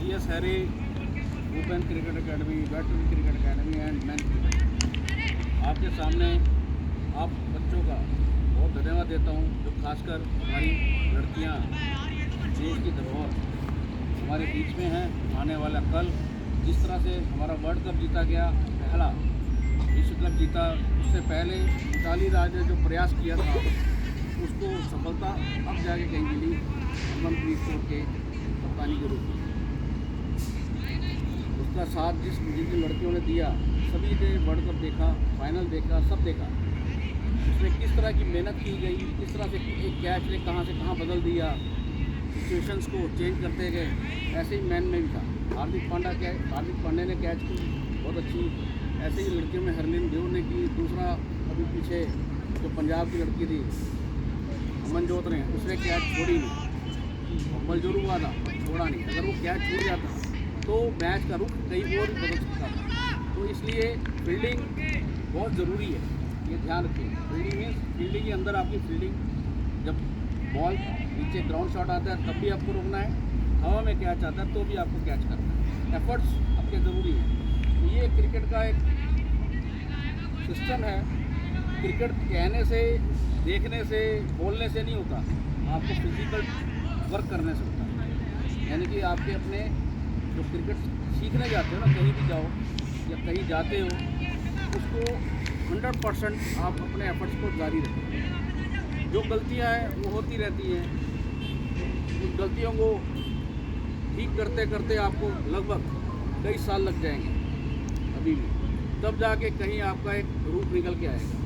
CS Harry women cricket academy, veteran cricket academy and main cricket. आपके सामने आप बच्चों का बहुत धन्यवाद देता हूं, जो खासकर हमारी लड़कियां देश की धरोहर हमारे बीच में हैं। आने वाला कल जिस तरह से हमारा वर्ल्ड कप जीता गया, पहला विश्व कप जीता, उससे पहले मिताली राज ने जो प्रयास किया था उसको सफलता अब जाके कहीं मिली हरमनप्रीत कौर के कप्तानी के रूप में। उसका साथ जिन लड़कियों ने दिया, सभी ने वर्ल्ड कप देखा, फाइनल देखा, सब देखा। उसमें किस तरह की मेहनत की गई, किस तरह से एक कैच ने कहाँ से कहाँ बदल दिया, सिचुएशंस को चेंज करते गए। ऐसे ही मैन में भी था हार्दिक पांड्या ने कैच की बहुत अच्छी। ऐसे ही लड़कियों में हरलीन देव ने की। दूसरा अभी पीछे जो पंजाब की लड़की थी अमनजोत ने, उसने कैच छोड़ी नहीं, फंबल जरूर हुआ था, छोड़ा नहीं। अगर वो कैच छूट जाता तो मैच का रुख कहीं और भी बदल सकता था। तो इसलिए फील्डिंग बहुत ज़रूरी है, ये ध्यान रखिए। फील्डिंग के अंदर आपकी फील्डिंग, जब बॉल नीचे ग्राउंड शॉट आता है तब भी आपको रोकना है, हवा में कैच आता है तो भी आपको कैच करना है। एफर्ट्स आपके ज़रूरी हैं। तो ये क्रिकेट का एक सिस्टम है। क्रिकेट कहने से, देखने से, बोलने से नहीं होता, आपको फिजिकल वर्क करने से होता है। यानी कि आपके अपने जो क्रिकेट सीखने जाते हो ना, कहीं भी जाओ या कहीं जाते हो, उसको 100% आप अपने एफर्ट्स को जारी रखें। जो गलतियां हैं वो होती रहती हैं, उन गलतियों को ठीक करते करते आपको लगभग कई साल लग जाएंगे अभी भी, तब जाके कहीं आपका एक रूप निकल के आएगा।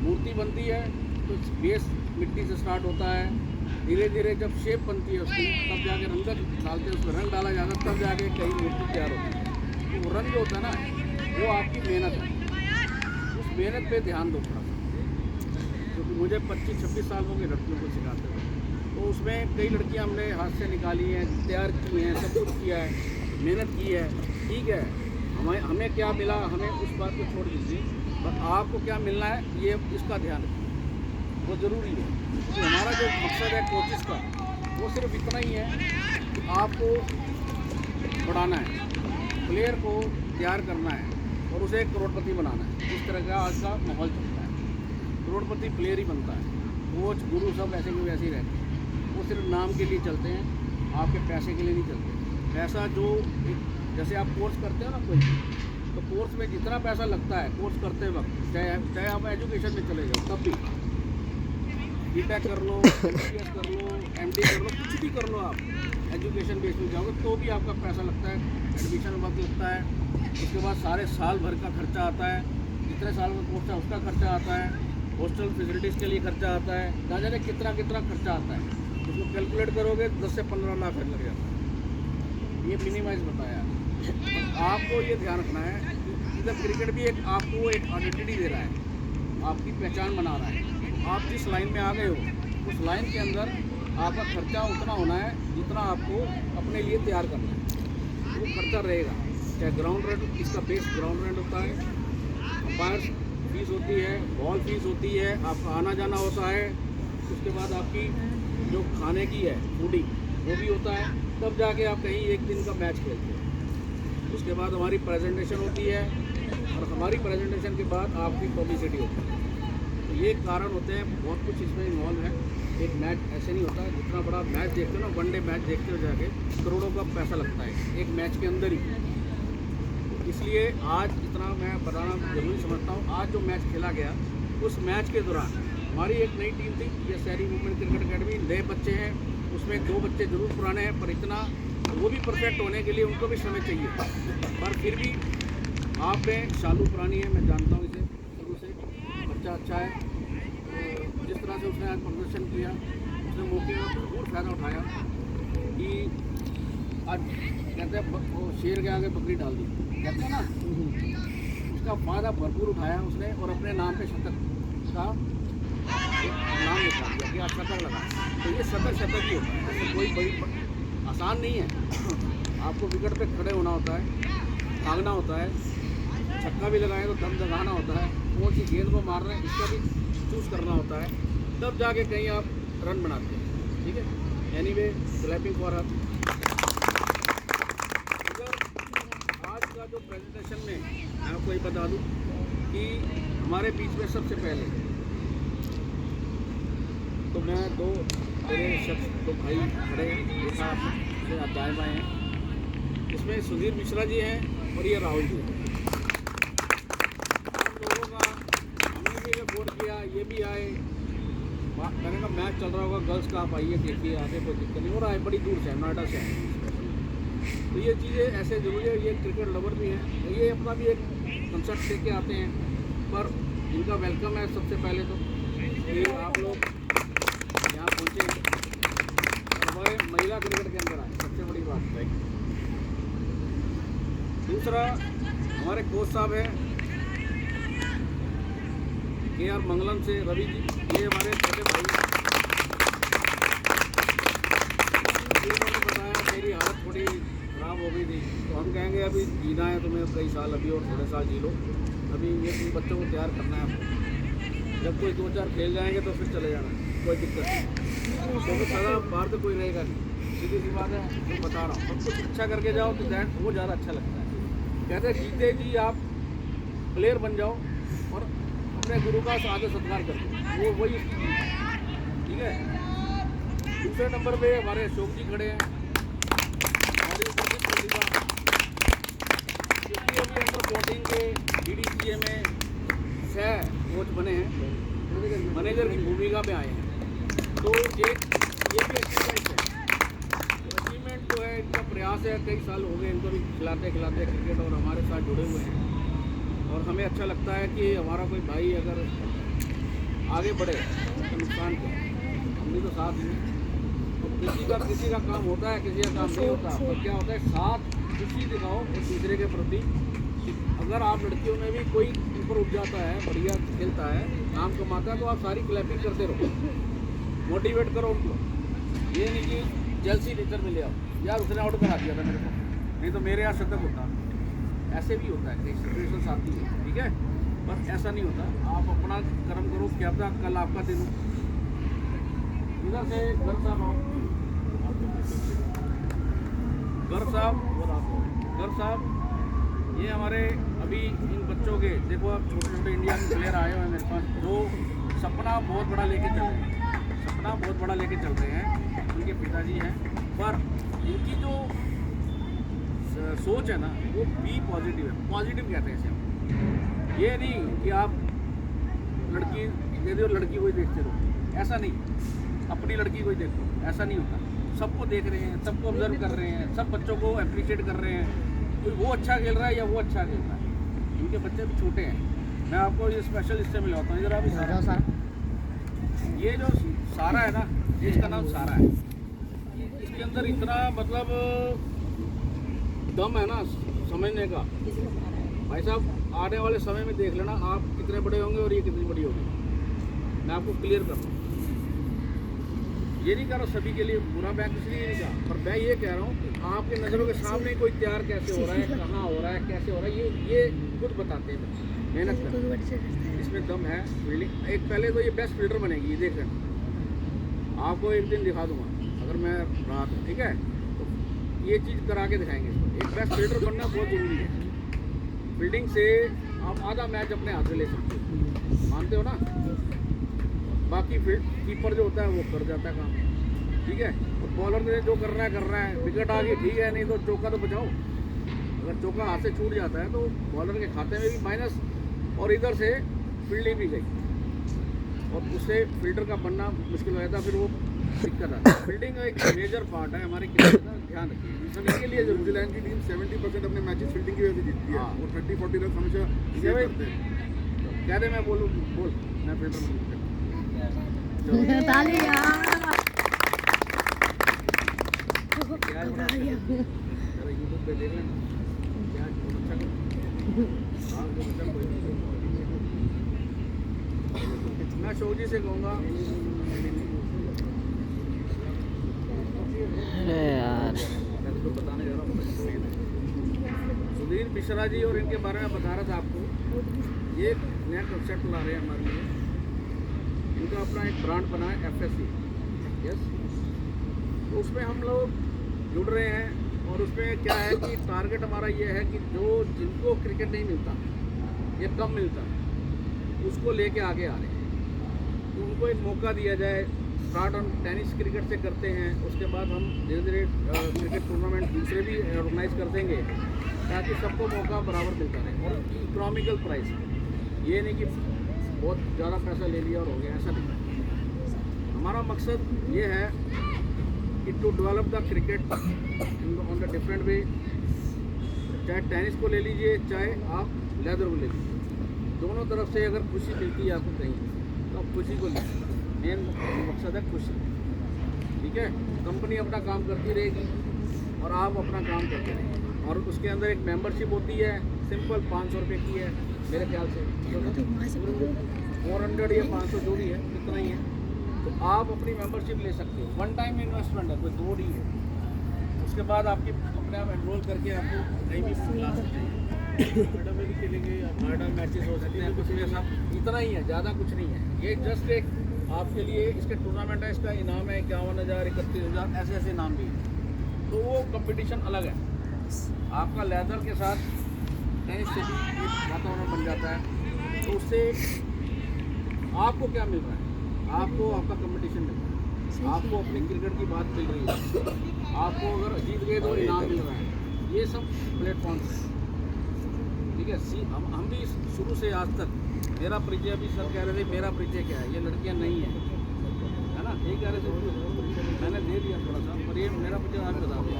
मूर्ति बनती है तो बेस मिट्टी से स्टार्ट होता है, धीरे धीरे जब शेप बनती है उसकी, तब जाके रंगत डालते हैं, उसमें रंग डाला जाता है, तब जाके कई मूर्ति तैयार होती है। तो वो रंग जो होता है ना, वो आपकी मेहनत है। उस मेहनत पे ध्यान दो थोड़ा सा, क्योंकि मुझे 25-26 साल हो गए लड़कियों को सिखाते हुए। तो उसमें कई लड़कियां हमने हाथ से निकाली हैं, तैयार की हैं, सब कुछ किया है, मेहनत की है, ठीक है। हमें क्या मिला, हमें उस बात को छोड़ दीजिए, पर आपको क्या मिलना है ये इसका ध्यान रखिए, वो ज़रूरी है। क्योंकि हमारा जो मकसद है कोचिज़ का, वो सिर्फ इतना ही है कि आपको बढ़ाना है, प्लेयर को तैयार करना है और उसे एक करोड़पति बनाना है। इस तरह का आज का माहौल चलता है, करोड़पति प्लेयर ही बनता है। कोच गुरु सब ऐसे के वैसे ही रहते हैं, वो सिर्फ नाम के लिए चलते हैं, आपके पैसे के लिए नहीं चलते। पैसा जो जैसे आप कोर्स करते हो ना कोई, तो कोर्स में जितना पैसा लगता है कोर्स करते वक्त, चाहे आप एजुकेशन में चले जाओ, तब भी बीटेक कर लो, MBBS कर लो, MD कर लो, कुछ भी कर लो, आप एजुकेशन बेस में जाओगे तो भी आपका पैसा लगता है। एडमिशन वक्त लगता है, उसके बाद सारे साल भर का खर्चा आता है, जितने साल का कोर्स है उसका खर्चा आता है, हॉस्टल फैसिलिटीज़ के लिए खर्चा आता है, ना जाने कितना खर्चा आता है। उसको कैलकुलेट करोगे 10 से 15 लाख लग जाता है। ये मिनिमाइज बताया। आपको ये ध्यान रखना है कि इधर क्रिकेट भी एक आपको एक आइडेंटिटी दे रहा है, आपकी पहचान बना रहा है। आप जिस लाइन में आ गए हो, उस लाइन के अंदर आपका खर्चा उतना होना है जितना आपको अपने लिए तैयार करना है। वो खर्चा रहेगा, चाहे ग्राउंड रेंट, इसका बेस ग्राउंड रेंट होता है, अंपायर फीस होती है, बॉल फीस होती है, आपका आना जाना होता है, उसके बाद आपकी जो खाने की है फूडिंग वो भी होता है, तब जाके आप कहीं एक दिन का मैच खेलते हैं। उसके बाद हमारी प्रेजेंटेशन होती है, और हमारी प्रेजेंटेशन के बाद आपकी पब्लिसिटी होती है। तो ये कारण होते हैं, बहुत कुछ इसमें इन्वॉल्व है। एक मैच ऐसे नहीं होता, जितना बड़ा मैच देखते हो ना, वनडे मैच देखते हो जाके करोड़ों का पैसा लगता है एक मैच के अंदर ही। इसलिए आज इतना मैं बताना जरूरी समझता हूँ। आज जो मैच खेला गया, उस मैच के दौरान हमारी एक नई टीम थी, ये शहरी वुमेन क्रिकेट अकेडमी, नए बच्चे हैं, उसमें 2 बच्चे जरूर पुराने हैं, पर इतना वो भी परफेक्ट होने के लिए उनको भी समय चाहिए। पर फिर भी आप में शालू पुरानी है, मैं जानता हूँ इसे शुरू से, बच्चा अच्छा है। तो जिस तरह से उसने आज प्रदर्शन किया, उसने मौके का भरपूर फ़ायदा उठाया कि आज कहते हैं वो शेर के आगे बकरी डाल दी, कहते हैं ना, उसका फ़ायदा भरपूर उठाया उसने और अपने नाम पे शतक का नाम लिखा दिया कि आज शतक लगा। तो ये शतक ही होता है, ऐसे कोई बड़ी आसान नहीं है। आपको विकेट पे खड़े होना होता है, भागना होता है, छक्का भी लगाएं तो दम जगाना होता है, कौन सी गेंद को मार रहे हैं इसका भी चूज़ करना होता है, तब जाके कहीं आप रन बनाते हैं। ठीक है, एनीवे, क्लैपिंग फॉर हर। दूं कि हमारे बीच में सबसे पहले तो मैं दो मेरे शख्स दो भाई खड़े हैं, देखा आपने आप दाएँ बाएँ हैं, इसमें सुधीर मिश्रा जी हैं और ये राहुल जी हैं। हम लोगों का हमने भी रिपोर्ट किया, ये भी आए, मैंने कहा मैच चल रहा होगा गर्ल्स का, आप आइए देखिए, आगे कोई दिक्कत नहीं हो रहा है, बड़ी दूर से है, नोएडा से है। तो ये चीज़ें ऐसे जरूरी है, ये क्रिकेट लवर भी हैं, ये अपना भी एक कंसर्ट लेके आते हैं, पर इनका वेलकम है सबसे पहले तो कि आप लोग यहाँ पहुँचे और हमारे महिला क्रिकेट के अंदर आए, सबसे बड़ी बात है। दूसरा हमारे कोच साहब हैं KR मंगलम से रवि जी, ये हमारे छोटे भाई हैं। उन्होंने बताया मेरी हालत थोड़ी ख़राब हो गई थी, तो हम कहेंगे अभी जीना है तुम्हें कई साल, अभी और थोड़े साल जी लो, अभी ये तुम बच्चों को तैयार करना है आपको, जब कोई 2-4 खेल जाएंगे तो फिर चले जाना, कोई दिक्कत नहीं, क्योंकि सारा बाहर तो कोई रहेगा नहीं, सीधी सी बात है, मैं बता रहा हूँ। कुछ अच्छा करके जाओ तो दैट वो ज़्यादा अच्छा लगता है। कहते हैं जीते जी आप प्लेयर बन जाओ और अपने गुरु का आदर सत्कार कर दो, वो वही उसकी चीज़ है, ठीक है। दूसरे नंबर पे हमारे अशोक जी खड़े हैं, हमारी उपस्थित प्रतिभा, क्योंकि अभी अंडर 14 के DDCA में सह कोच बने हैं, मैनेजर की भूमिका में आए हैं, तो ये भी अचीवमेंट है। अचीवमेंट जो है इनका प्रयास है, कई साल हो गए इनको भी खिलाते खिलाते क्रिकेट और हमारे साथ जुड़े हुए हैं, और हमें अच्छा लगता है कि हमारा कोई भाई अगर आगे बढ़े तो नुकसान क्या, हमने तो साथ ही, तो किसी का काम होता है, किसी का काम नहीं होता, पर क्या होता है साथ खुशी दिखाओ एक दूसरे के प्रति। अगर आप लड़कियों में भी कोई ऊपर उठ जाता है, बढ़िया खेलता है, नाम कमाता है, तो आप सारी क्लैपिंग करते रहो, मोटिवेट करो उनको, ये नहीं कि जल्दी नेचर में ले आओ, यार उसने आउट करा दिया था मेरे को, नहीं तो मेरे यहाँ शतक होता, ऐसे भी होता है, कई सिचुएशन आती है, ठीक है, पर ऐसा नहीं होता। आप अपना कर्म करो, क्या पता कल आपका दिन हो। इधर से घर साहब आओ, घर साहब ये हमारे अभी इन बच्चों के देखो, आप छोटे छोटे इंडिया के प्लेयर आए हुए हैं मेरे पास, जो सपना बहुत बड़ा लेके चल रहे हैं, उनके पिताजी हैं, पर इनकी जो सोच है ना वो बी पॉजिटिव है, पॉजिटिव कहते हैं इसे। ये नहीं कि आप लड़की दे दो, लड़की को ही देखते रहो, ऐसा नहीं, अपनी लड़की को ही देखो, ऐसा नहीं होता। सबको देख रहे हैं, सबको ऑब्जर्व कर रहे हैं, सब बच्चों को अप्रिशिएट कर रहे हैं, कोई वो अच्छा खेल रहा है या वो अच्छा खेल रहा है, उनके बच्चे भी छोटे हैं। मैं आपको ये स्पेशल इससे मिलवाता हूँ, इधर आप सारा, ये जो सारा है ना, इसका नाम सारा है, इसके अंदर इतना मतलब दम है ना समझने का। भाई साहब आने वाले समय में देख लेना आप कितने बड़े होंगे और ये कितनी बड़ी होगी, मैं आपको क्लियर कर रहा हूँ। ये नहीं कह रहा सभी के लिए बुरा, मैं इसलिए नहीं कहा, पर मैं ये कह रहा हूँ कि आपके नज़रों के सामने कोई तैयार कैसे हो रहा है, कहाँ हो रहा है, कैसे हो रहा है, ये खुद बताते हैं, मेहनत करते, इसमें दम है। फील्डिंग एक पहले तो ये बेस्ट फील्डर बनेगी, ये देख लेना, आपको एक दिन दिखा दूंगा अगर मैं रहा तो, ठीक है, तो ये चीज़ करा के दिखाएंगे इसको। एक बेस्ट फील्डर बनना बहुत ज़रूरी है, फील्डिंग से आप आधा मैच अपने हाथ में ले सकते हो, मानते हो ना। बाकी फिर कीपर जो होता है वो कर जाता है काम, ठीक है, और बॉलर ने जो करना है, विकेट आ गई ठीक है, नहीं तो चौका तो बचाओ। अगर चौका हाथ से छूट जाता है तो बॉलर के खाते में भी माइनस, और इधर से फील्डिंग भी गई, और उससे फील्डर का बनना मुश्किल हो जाता है, फिर वो दिक्कत आता है। फील्डिंग एक मेजर पार्ट है हमारे क्रिकेट का, ध्यान रखिए इसके लिए। न्यूजीलैंड की टीम 70% अपने मैचेस फील्डिंग की वजह से जीतती है, और 30-40 रन हमेशा करते हैं। क्या दे मैं बोलूँ, बोल मैं फील्डर यूट्यूब पे देख लेना, क्या मैं अशोक जी से कहूँगा, तो बताने जा रहा हूँ सुधीर मिश्रा जी, और इनके बारे में बता रहा था आपको, ये नया कंसेप्ट ला रहे हैं हमारे लिए। इनका अपना एक ब्रांड बना है FSC, यस, तो उसमें हम लोग जुड़ रहे हैं, और उसमें क्या है कि टारगेट हमारा ये है कि जो जिनको क्रिकेट नहीं मिलता या कम मिलता है, उसको लेके आगे आ रहे हैं। तो उनको एक मौका दिया जाए। स्टार्ट हम टेनिस क्रिकेट से करते हैं, उसके बाद हम धीरे धीरे क्रिकेट टूर्नामेंट दूसरे भी ऑर्गेनाइज कर देंगे ताकि सबको मौका बराबर मिलता रहे और इकोनॉमिकल प्राइस। ये नहीं कि बहुत ज़्यादा पैसा ले लिया और हो गया, ऐसा नहीं। हमारा मकसद ये है कि to develop the cricket on the different way. चाहे टेनिस को ले लीजिए, चाहे आप लेदर को ले लीजिए, दोनों तरफ से अगर खुशी मिलती है आपको कहीं तो आप खुशी को लीजिए। मेन मकसद है खुशी, ठीक है। कंपनी अपना काम करती रहेगी और आप अपना काम करते रहेंगे। और उसके अंदर एक मेंबरशिप होती है, सिंपल 500 रुपये की है मेरे ख्याल से, 400 या 500 जो भी है, इतना ही है। तो आप अपनी मेंबरशिप ले सकते हो। वन टाइम इन्वेस्टमेंट है, कोई दो नहीं है। उसके बाद आपकी अपने आप एनरोल करके आपको कहीं भी ला सकते हैं, नोएडा में भी खेलेंगे या नोएडा मैचेस हो सकते हैं, कुछ भी सब इतना ही है, ज़्यादा कुछ नहीं है। ये जस्ट एक आपके लिए इसके टूर्नामेंट है, इसका इनाम है 51,000, 31,000, ऐसे ऐसे इनाम भी है। तो वो कंपटीशन अलग है। आपका लेदर के साथ टेनिस से भी एक वातावरण बन जाता है। तो उससे आपको क्या मिल रहा है? आपको आपका कंपटीशन मिल रहा है, आपको अपनी क्रिकेट की बात मिल रही है, आपको अगर जीत गए तो इनाम मिल रहा है। ये सब प्लेटफॉर्म्स हैं, ठीक है। हम भी शुरू से आज तक, मेरा परिचय भी सर कह रहे थे मेरा परिचय क्या है, ये लड़कियां नहीं है, है ना, यही कह रहे थे। मैंने दे दिया थोड़ा सा, पर ये मेरा परिचय आप बता दिया।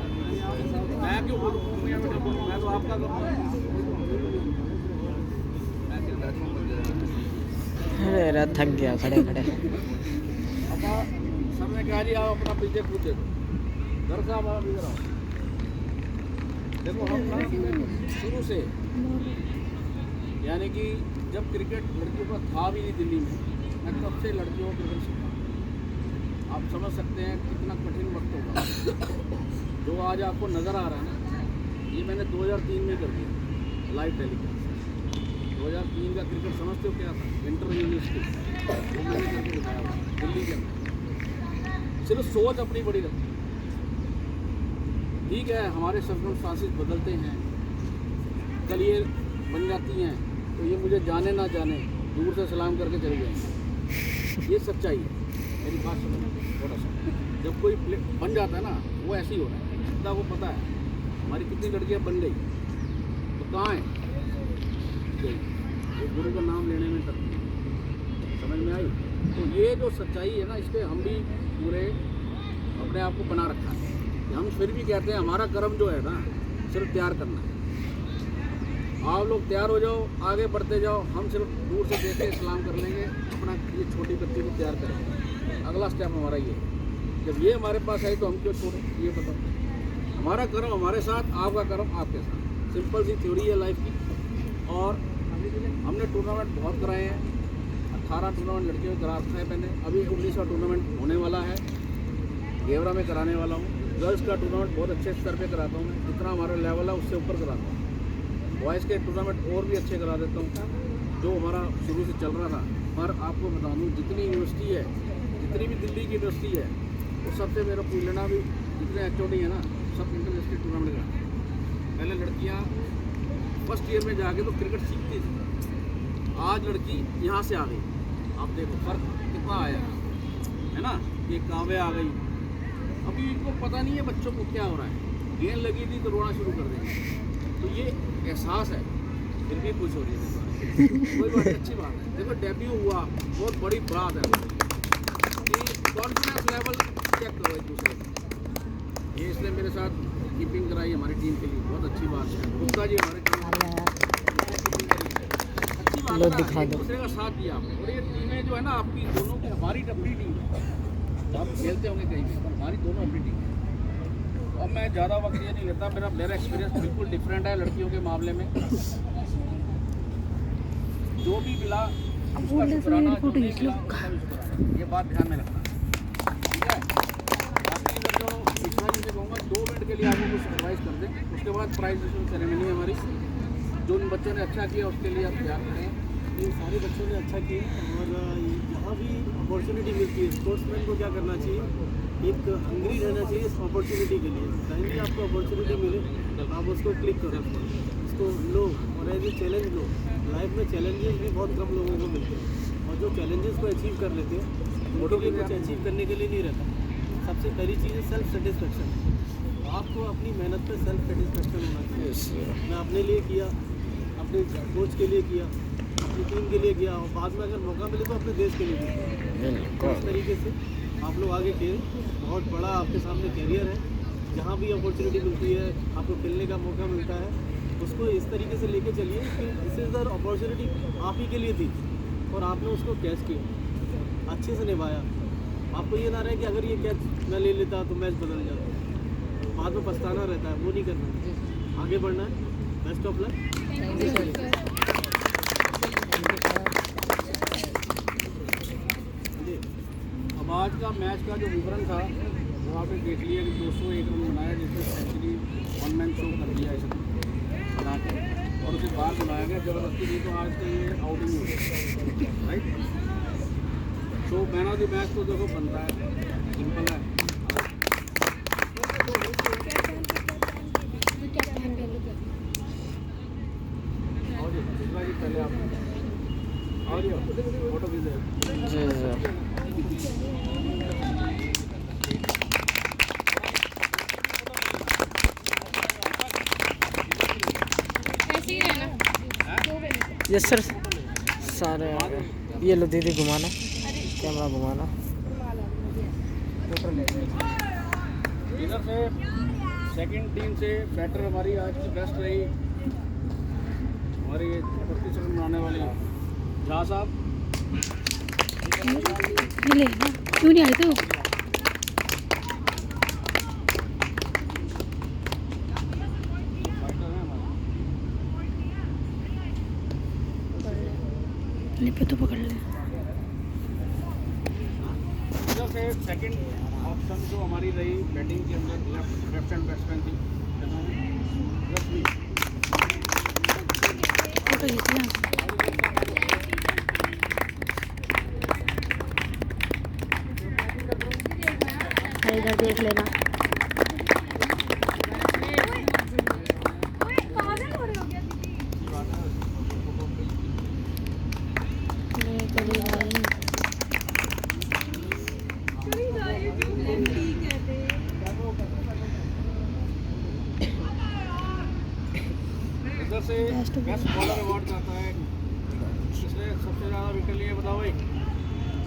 मैं क्यों बोलूँ, मैं तो आपका करूँगा। अरे थक गया खड़े खड़े। अब सर ने कहा जी आप अपना परिचय खुद दे दो। घर साहब आप इधर आओ। देखो हम शुरू से, यानी कि जब क्रिकेट लड़कियों का था भी नहीं दिल्ली में, मैं तब से लड़कियों को क्रिकेट सिखा। आप समझ सकते हैं कितना कठिन वक्त होगा जो आज आपको नज़र आ रहा है ना। ये मैंने 2003 में कर दिया लाइव टेलीकास्ट। 2003 का क्रिकेट समझते हो क्या था? इंटर यूनिवर्सिटी वो मैंने करके दिखाया हुआ दिल्ली के अंदर। सिर्फ सोच अपनी बड़ी रखी। ठीक है, हमारे सर्कमस्टांसेस बदलते हैं, कल ये बन जाती हैं तो ये मुझे जाने ना जाने दूर से सलाम करके चले जाएंगे। ये सच्चाई है, मेरी बात सुनो थोड़ा सा। जब कोई बन जाता है ना, वो ऐसे ही हो रहा है। जितना वो पता है हमारी कितनी लड़कियां बन गई, तो कहाँ है गई, वो गुरु का नाम लेने में डरती है। समझ में आई? तो ये जो सच्चाई है ना, इस पर हम भी पूरे अपने आप को बना रखा है। हम फिर भी कहते हैं हमारा कर्म जो है ना, सिर्फ तैयार करना है। आप लोग तैयार हो जाओ, आगे बढ़ते जाओ, हम सिर्फ दूर से देख के सलाम कर लेंगे, अपना ये छोटी बच्ची को तैयार करेंगे। अगला स्टेप हमारा ये है। जब ये हमारे पास आई तो हम क्यों छोड़ें? ये बताओ। हमारा कर्म हमारे साथ, आपका कर्म आपके साथ। सिंपल सी थ्योरी है लाइफ की। और हमने टूर्नामेंट बहुत कराए हैं, 18 टूर्नामेंट लड़कियों में करा रखा है मैंने। अभी 19वां टूर्नामेंट होने वाला है, गेवरा में कराने वाला हूँ। गर्ल्स का टूर्नामेंट बहुत अच्छे स्तर पे कराता हूँ मैं, जितना हमारा लेवल है उससे ऊपर कराता हूँ। बॉयज़ के टूर्नामेंट और भी अच्छे करा देता हूँ, जो हमारा शुरू से चल रहा था। पर आपको बता दूँ, जितनी यूनिवर्सिटी है, जितनी भी दिल्ली की यूनिवर्सिटी है, वो सबसे मेरा पूछना भी जितने एक्चुअली है ना, सब इंटरनेशनल टूर्नामेंट कराते हैं। पहले लड़कियाँ फर्स्ट ईयर में जाके तो क्रिकेट सीखती थी, आज लड़की यहाँ से आ गई। आप देखो फर्क कितना आया है ना। ये कांवे आ गई, अभी इनको पता नहीं है बच्चों को क्या हो रहा है। गेंद लगी थी तो रोना शुरू कर देंगे। तो ये एहसास है, फिर भी खुश हो रही है। कोई बात अच्छी बात है। देखो डेब्यू हुआ, बहुत बड़ी बात है कि कॉन्फिडेंस लेवल चेक करो एक दूसरे को। ये इसने मेरे साथ कीपिंग कराई हमारी टीम के लिए, बहुत अच्छी बात है। गुप्ता जी हमारे अच्छी बात है, एक दूसरे का साथ दिया आपने। और ये टीमें जो है ना आपकी दोनों की, हमारी अपनी टीम है, आप खेलते होंगे कहीं भी, पर हमारी दोनों अपनी टीम है। अब मैं ज़्यादा वक्त ये नहीं लेता, मेरा एक्सपीरियंस बिल्कुल डिफरेंट है लड़कियों के मामले में। जो भी मिला उसका शुक्राना, जो नहीं मिला उसका भी शुक्राना, ये बात ध्यान में रखना, ठीक है। बाकी जो विश्वास जी से कहूँगा 2 मिनट के लिए आपको कुछ एडवाइस कर दें, उसके बाद प्राइज डिस्ट्रीब्यूशन सेरेमनी है हमारी। जो उन बच्चों ने अच्छा किया उसके लिए आप तैयार करें। ये सारे बच्चों ने अच्छा किया और यहाँ भी अपॉर्चुनिटी मिलती है। स्पोर्ट्समैन को क्या करना चाहिए, एक हंग्री रहना चाहिए इस अपॉर्चुनिटी के लिए। कहीं भी आपको अपॉर्चुनिटी मिले, आप उसको क्लिक करो, उसको लो और एज ए चैलेंज लो। लाइफ में चैलेंजेस भी बहुत कम लोगों को मिलते हैं, और जो चैलेंजेस को अचीव कर लेते हैं उनके लिए कुछ अचीव करने के लिए नहीं रहता। सबसे पहली चीज़ है सेल्फ सेटिस्फेक्शन। आपको अपनी मेहनत पे सेल्फ सेटिस्फेक्शन होना चाहिए। मैं अपने लिए किया, अपने कोच के लिए किया, अपनी टीम के लिए किया, और बाद में अगर मौका मिले तो अपने देश के लिए भी किया। तो इस तरीके से आप लोग आगे खेलें। बहुत बड़ा आपके सामने कैरियर है, जहाँ भी अपॉर्चुनिटी मिलती है, आपको खेलने का मौका मिलता है, उसको इस तरीके से लेके चलिए कि दिस इज़ द अपॉर्चुनिटी आप ही के लिए थी और आपने उसको कैच किया, अच्छे से निभाया। आपको ये ना रहे कि अगर ये कैच मैं ले लेता तो मैच बदल जाता, बाद में पछताना रहता है, वो नहीं करना है, आगे बढ़ना है। Best of luck. अब आज का मैच का जो विवरण था वो आपने देख लिया कि 201 रन बनाया, जिसमें सेंचुरी वन मैन शो कर दिया इसे बना के, और उसे बाहर बुलाया गया जबरदस्ती, नहीं तो आज का ये आउटिंग हो गया, राइट। तो मैन ऑफ द मैच तो देखो बनता है, सिंपल है। और जी पहले आप और ये फोटो खींचे जी जी। Yes sir. सारे ये लो दीदी घुमाना, कैमरा घुमाना। इधर से सेकंड टीम से बैटर हमारी आज की बेस्ट रही, हमारी 32 रन बनाने वाली झा साहब। क्यों नहीं आए तो? पे तो पकड़ ले। इधर से सेकंड ऑप्शन जो हमारी रही बैटिंग के अंदर, लेफ्ट हैंड बैट्समैन थी रश्मि। फोटो खींच लिया। इधर देख लेना। इधर से बेस्ट बॉलर अवार्ड जाता है, इसने सबसे ज़्यादा विकेट लिए, बताओ भाई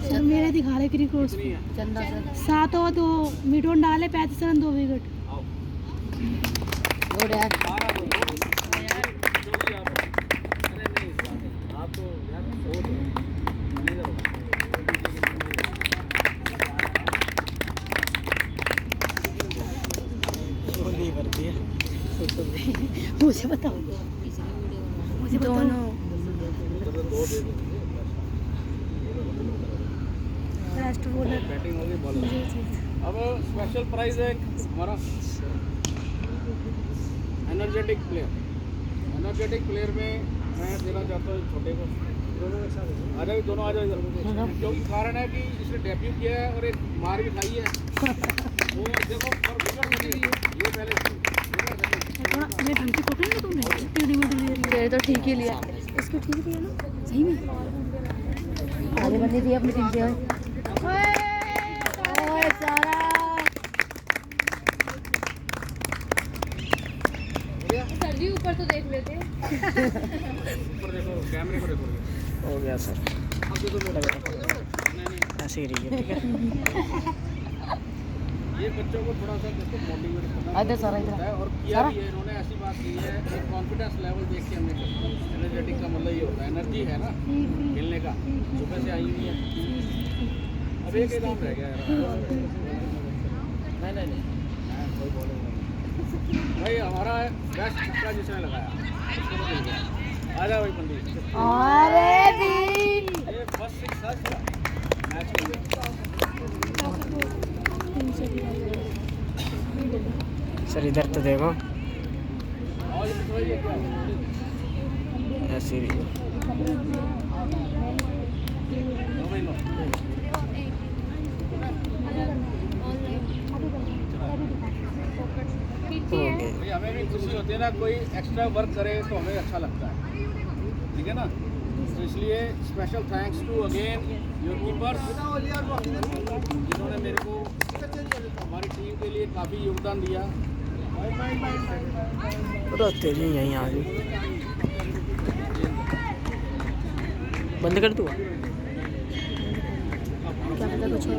सर मेरे दिखा रहे क्रिक क्रॉस कितनी है? 7 और 2 मिडोन डाले 35 रन 2 विकेट। आओ गुड यार। 12 दो यार, जो भी आप, अरे नहीं आप तो यार सो दो, नहीं करो। नहीं भरती है। मुझे बताओ, मुझे दोनों लास्ट बॉलर बैटिंग होगी बॉलर। अब स्पेशल प्राइज है हमारा एनर्जेटिक प्लेयर। एनर्जेटिक प्लेयर में मैं देना चाहता हूँ छोटे को, आ जाओ दोनों आ जाओ इधर, क्योंकि कारण है कि इसने डेब्यू किया है और एक मार भी खाई है। वो देखो और विकेट लगी है, ये पहले थोड़ा मैं ढंग की फोटो नहीं तुमने टेढ़ी मेढ़ी ले रही है तो ठीक ही लिया, इसको ठीक लिया ना सही में। आगे बनने दिए अपनी टीम से। ओए सारा सर जी ऊपर तो देख लेते। ऊपर देखो, कैमरे को देखो। हो गया सर। अब देखो ऐसे ही रहिए, ठीक है। ये बच्चों को थोड़ा सा देखो मोटिवेट करना इधर सारा इधर है, और किया भी है इन्होंने। ऐसी बात नहीं है, एक कॉन्फिडेंस लेवल देख के हमने किया। एनर्जेटिक का मतलब ये होता है एनर्जी है ना खेलने का, सुबह से आई हुई है। अब एक काम रह गया यार। नहीं कोई बोलेगा भाई, हमारा बेस्ट छक्का जिसने लगाया उसको तो मिल गया। आ जा भाई पंडित, अरे भी ये फर्स्ट 6 मैच में सर इधर तो देखो, और ये बताइए क्या ऐसे ही। लो भाई लो। हो गया। भाई हमें भी खुशी होती है ना, कोई एक्स्ट्रा वर्क करे तो हमें अच्छा लगता है। ठीक है ना। तो इसलिए special thanks to again your keepers जिन्होंने मेरे को हमारी टीम के लिए काफ़ी योगदान दिया। तो तेरी यहीं आ गई, बंद कर दूँ। क्या पता कुछ हो।